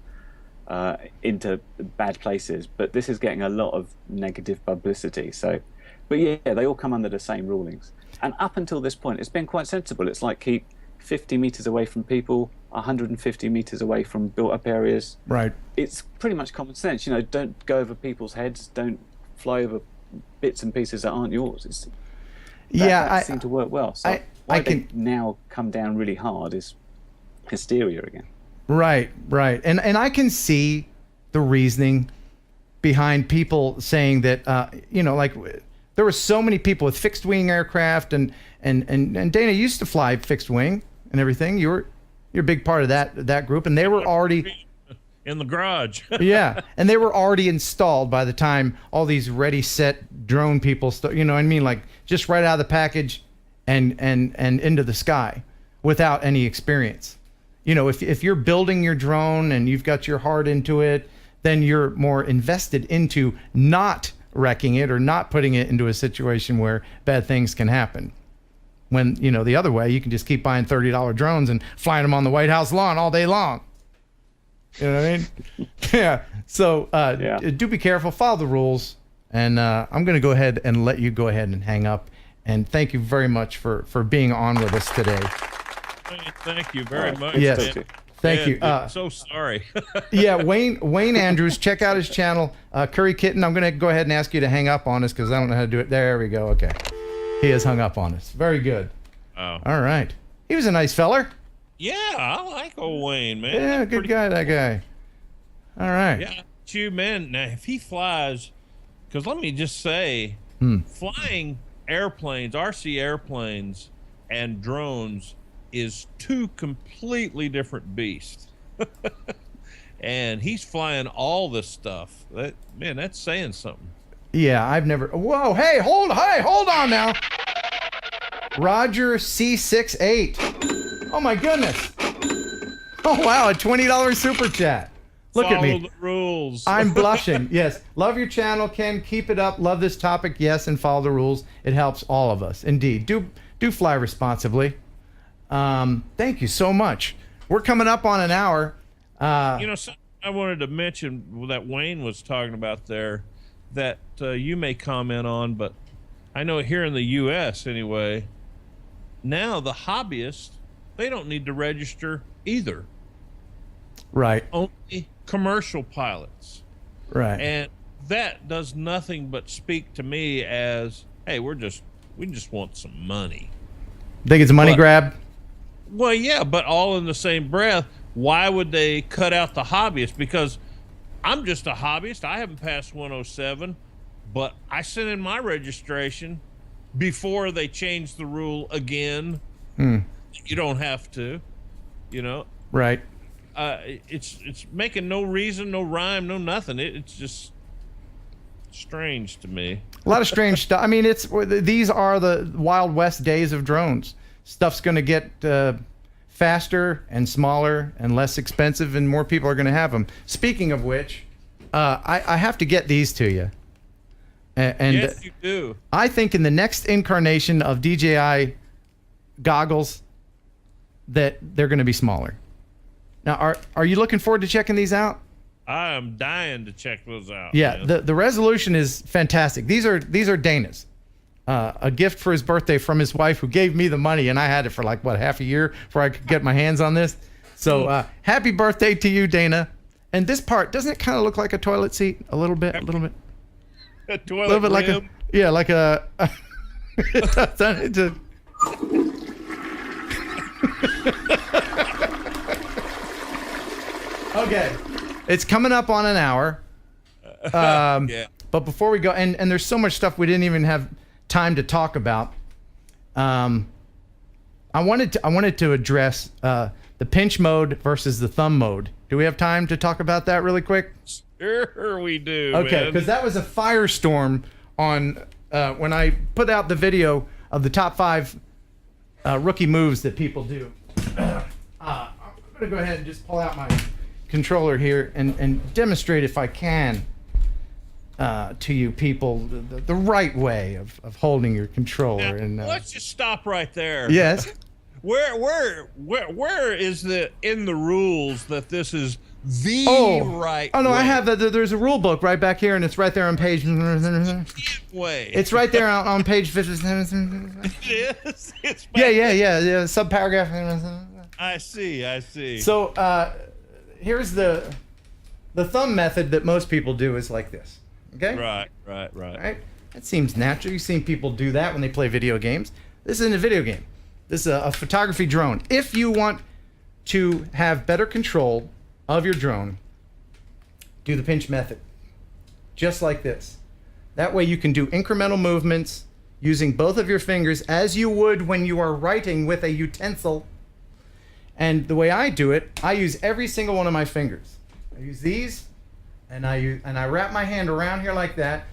into bad places? But this is getting a lot of negative publicity. So, but yeah, they all come under the same rulings. And up until this point, it's been quite sensible. It's like keep 50 meters away from people, 150 meters away from built-up areas. Right. It's pretty much common sense. Don't go over people's heads. Don't fly over bits and pieces that aren't yours. That seemed to work well. So why they now come down really hard is hysteria again. Right. And I can see the reasoning behind people saying that, like there were so many people with fixed wing aircraft and Dana used to fly fixed wing and everything. You're a big part of that group, and they were already in the garage. Yeah, and they were already installed by the time all these ready set drone people like just right out of the package and into the sky without any experience. If you're building your drone and you've got your heart into it, then you're more invested into not wrecking it or not putting it into a situation where bad things can happen. When, the other way, you can just keep buying $30 drones and flying them on the White House lawn all day long. You know what I mean? Yeah. So do be careful, follow the rules. And I'm going to go ahead and let you go ahead and hang up. And thank you very much for being on with us today. Thank you very much. Yes. Thank you. I'm so sorry. Yeah, Wayne Andrews, check out his channel, Curry Kitten. I'm going to go ahead and ask you to hang up on us because I don't know how to do it. There we go. Okay. He has hung up on us. Very good. Oh. All right. He was a nice feller. Yeah, I like old Wayne, man. Yeah, good guy, that guy. All right. Yeah, you, man. Now, if he flies, because let me just say, flying airplanes, RC airplanes, and drones is two completely different beasts. And he's flying all this stuff. That's saying something. Yeah, I've never. Whoa, hey, hold on now. Roger C68. Oh my goodness. Oh wow, a $20 super chat. Look at me. Follow the rules. I'm blushing. Yes. Love your channel, Ken. Keep it up. Love this topic. Yes, and follow the rules. It helps all of us. Indeed. Do fly responsibly. Thank you so much. We're coming up on an hour. Something I wanted to mention that Wayne was talking about there that you may comment on, but I know here in the U.S. anyway, now the hobbyists, they don't need to register either. Right. Only commercial pilots. Right. And that does nothing but speak to me as, hey, we just want some money. Think it's a money grab? Well, yeah, but all in the same breath, why would they cut out the hobbyists? Because I'm just a hobbyist. I haven't passed 107, but I sent in my registration before they changed the rule again. You don't have to, Right. It's making no reason, no rhyme, no nothing. It's just strange to me. A lot of strange stuff. I mean, these are the Wild West days of drones. Stuff's going to get faster and smaller and less expensive, and more people are going to have them. Speaking of which, I have to get these to you. And yes, you do. I think in the next incarnation of DJI goggles that they're going to be smaller. Now, are you looking forward to checking these out? I am dying to check those out. Yeah, man. the resolution is fantastic. These are Dana's. A gift for his birthday from his wife, who gave me the money, and I had it for half a year before I could get my hands on this. So happy birthday to you, Dana. And this part, doesn't it kind of look like a toilet seat? A little bit. A toilet A little bit rim. like a Okay. It's coming up on an hour. Yeah. But before we go, and there's so much stuff we didn't even have time to talk about. I wanted to address the pinch mode versus the thumb mode. Do we have time to talk about that really quick? Sure we do. Okay, because that was a firestorm on when I put out the video of the top 5 rookie moves that people do. I'm going to go ahead and just pull out my controller here and demonstrate, if I can, to you people the right way of holding your controller. Now, And let's just stop right there. yes. Where is the in the rules that this is the right Oh no, way? I have there's a rule book right back here, and it's right there on page. Way. It's right there on page 57. It is. It's Yeah. Subparagraph. I see. So here's the thumb method that most people do is like this. Okay. Right. That seems natural. You've seen people do that when they play video games. This isn't a video game. This is a photography drone. If you want to have better control of your drone, do the pinch method. Just like this. That way you can do incremental movements using both of your fingers as you would when you are writing with a utensil. And the way I do it, I use every single one of my fingers. I use these, and I wrap my hand around here like that.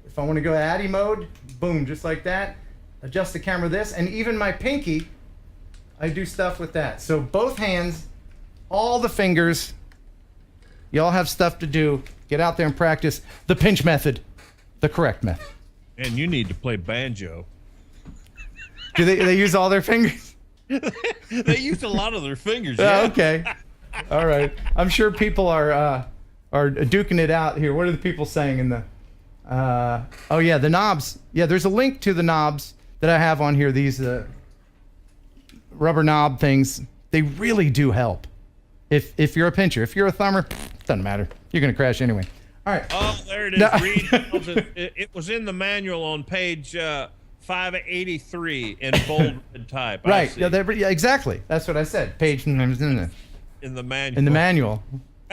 If I want to go Addy mode, boom, just like that. Adjust the camera this, and even my pinky, I do stuff with that. So both hands, all the fingers, y'all have stuff to do. Get out there and practice the pinch method, the correct method. And you need to play banjo. Do they use all their fingers? They use a lot of their fingers. Oh, Yeah. okay. All right. I'm sure people are duking it out here. What are the people saying in the? Oh yeah, the knobs. Yeah, there's a link to the knobs that I have on here. These rubber knob things. They really do help. If you're a pincher, if you're a thumber, doesn't matter. You're gonna crash anyway. All right. Oh, there it is. No. It was in the manual on page 583 in bold red type. I Right. see. Yeah, exactly. That's what I said. Page In the manual. in the manual.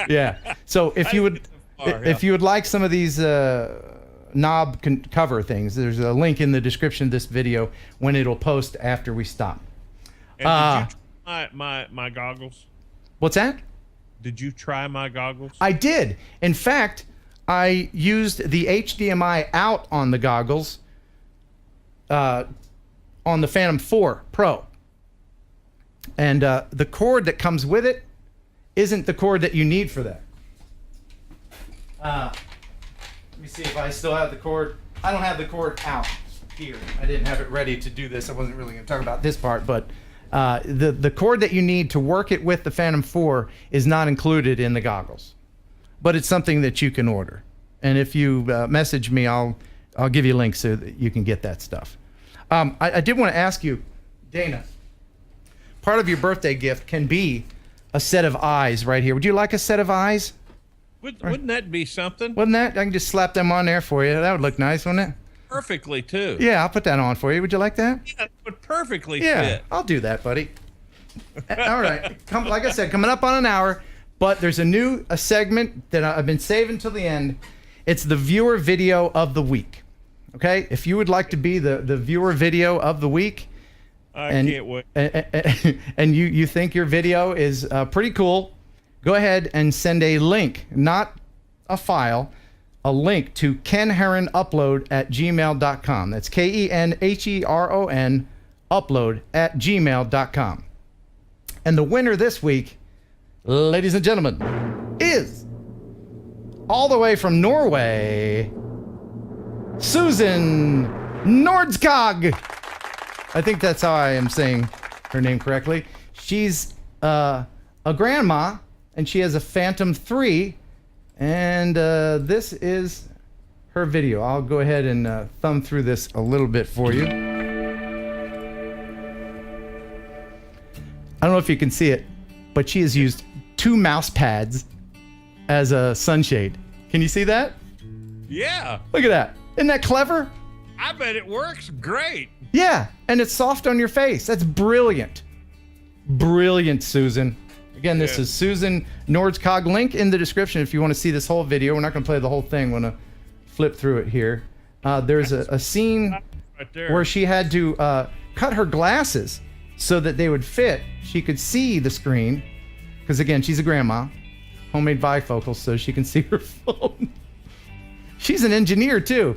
Yeah. So if you would, far, if you would like some of these knob cover things, there's a link in the description of this video when it'll post after we stop. And did you try my goggles? What's that? Did you try my goggles? I did. In fact, I used the HDMI out on the goggles on the Phantom 4 Pro. And the cord that comes with it isn't the cord that you need for that. Let me see if I still have the cord. I don't have the cord out here. I didn't have it ready to do this. I wasn't really going to talk about this part, but the cord that you need to work it with the Phantom 4 is not included in the goggles. But it's something that you can order. And if you message me, I'll give you links so that you can get that stuff. I did want to ask you, Dana, part of your birthday gift can be a set of eyes right here. Would you like a set of eyes? Wouldn't that be something? Wouldn't that? I can just slap them on there for you. That would look nice, wouldn't it? Perfectly, too. Yeah, I'll put that on for you. Would you like that? Yeah, it would perfectly Yeah, fit. I'll do that, buddy. All right. Like I said, coming up on an hour, but there's a segment that I've been saving till the end. It's the viewer video of the week. Okay? If you would like to be the viewer video of the week, I can't wait. and you think your video is pretty cool, go ahead and send a link, not a file, a link to kenheronupload@gmail.com. That's KENHERON upload@gmail.com. And the winner this week, ladies and gentlemen, is all the way from Norway, Susan Nordskog. I think that's how I am saying her name correctly. She's a grandma, and she has a Phantom 3, and this is her video. I'll go ahead and thumb through this a little bit for you. I don't know if you can see it, but she has used 2 mouse pads as a sunshade. Can you see that? Yeah. Look at that. Isn't that clever? I bet it works great. Yeah, and it's soft on your face. That's brilliant. Brilliant, Susan. Again, this is Susan Nordskog. Link in the description if you want to see this whole video. We're not going to play the whole thing. We're going to flip through it here. There's a scene Right there. where she had to cut her glasses so that they would fit. She could see the screen, because again, she's a grandma. Homemade bifocals so she can see her phone. She's an engineer too.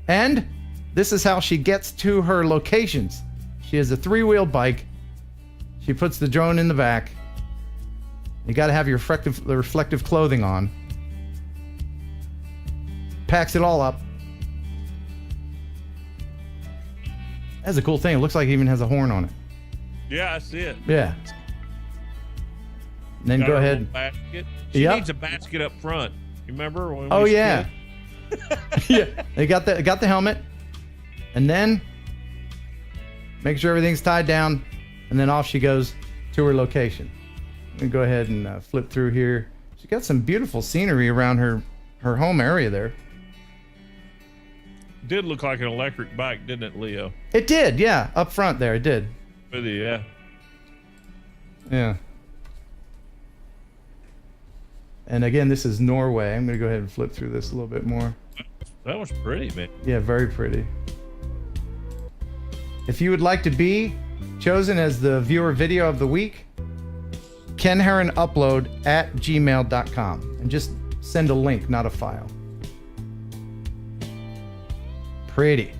And this is how she gets to her locations. She has a 3-wheel bike. She puts the drone in the back. You got to have your reflective clothing on. Packs it all up. That's a cool thing. It looks like it even has a horn on it. Yeah, I see it. Yeah. And then Got go her ahead. little basket. She Yep. needs a basket up front. You remember when we Oh was yeah. kids? Yeah. They got the helmet. And then make sure everything's tied down, and then off she goes to her location. I'm gonna go ahead and flip through here. She got some beautiful scenery around her home area there. Did look like an electric bike, didn't it, Leo? It did, yeah. Up front there, it did. With you, yeah. Yeah. And again, this is Norway. I'm gonna go ahead and flip through this a little bit more. That was pretty, man. Yeah, very pretty. If you would like to be chosen as the viewer video of the week, kenheronupload@gmail.com, and just send a link, not a file. Pretty.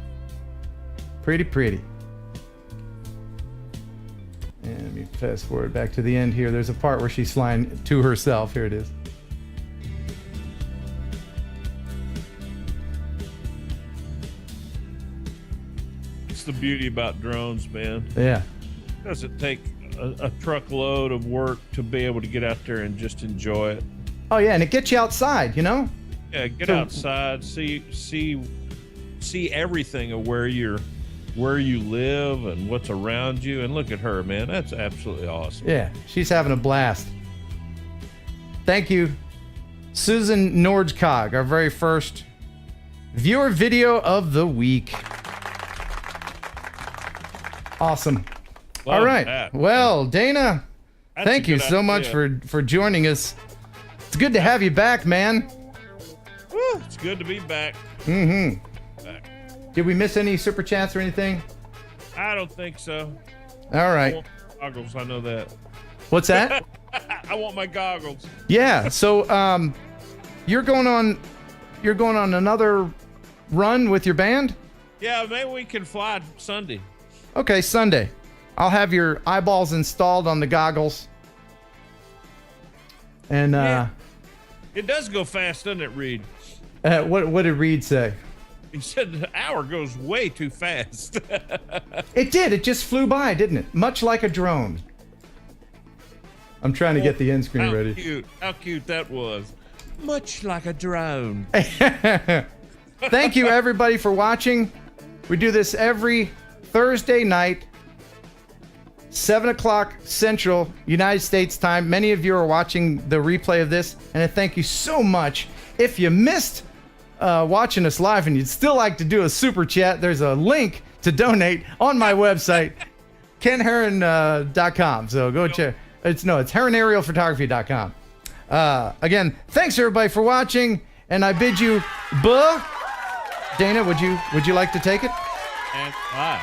Pretty. And let me fast forward back to the end here. There's a part where she's flying to herself. Here it is. It's the beauty about drones, man. Yeah. It doesn't take a truckload of work to be able to get out there and just enjoy it. Oh yeah, and it gets you outside, you know? Yeah, get So- outside, see everything of where you live and what's around you, and look at her, man. That's absolutely awesome. Yeah, she's having a blast. Thank you, Susan Nordskog, our very first viewer video of the week. Awesome. Love All right. that. Well, Dana, That's thank a you good so much idea. for joining us. It's good to have you back, man. Woo, it's good to be back. Mm-hmm. Did we miss any super chats or anything? I don't think so. All I right. want goggles. I know that. What's that? I want my goggles. Yeah. So, you're going on another run with your band? Yeah, maybe we can fly Sunday. Okay, Sunday. I'll have your eyeballs installed on the goggles. And Yeah. It does go fast, doesn't it, Reed? what did Reed say? He said the hour goes way too fast. It did. It just flew by, didn't it? Much like a drone. I'm trying to get the end screen ready. How cute that was. Much like a drone. Thank you, everybody, for watching. We do this every Thursday night, 7 o'clock Central United States time. Many of you are watching the replay of this, and I thank you so much. If you missed watching us live and you'd still like to do a super chat, there's a link to donate on my website, kenheron.com. So go check. It's heronaerialphotography.com. Again, thanks everybody for watching, and I bid you buh. Dana, would you like to take it? And bye.